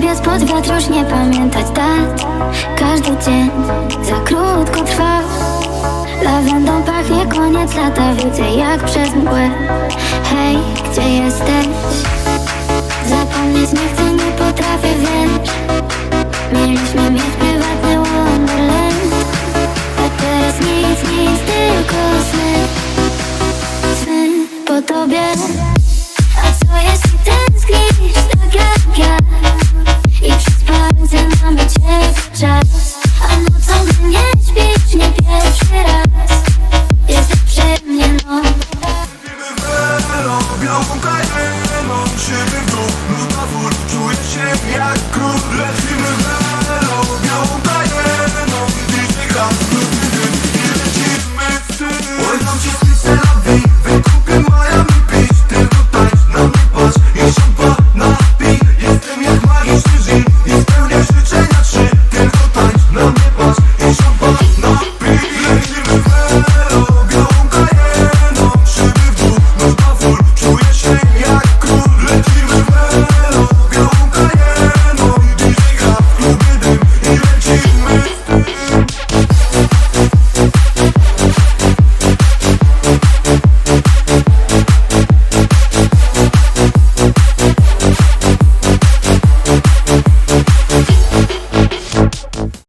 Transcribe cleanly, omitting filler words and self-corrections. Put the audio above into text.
Biec pod wiatr, już nie pamiętać dat. Każdy dzień za krótko trwa. Lawendą pachnie koniec lata. Widzę jak przez mgłę. Hej, gdzie jesteś? Zapomnieć nie chcę, nie potrafię, wiesz.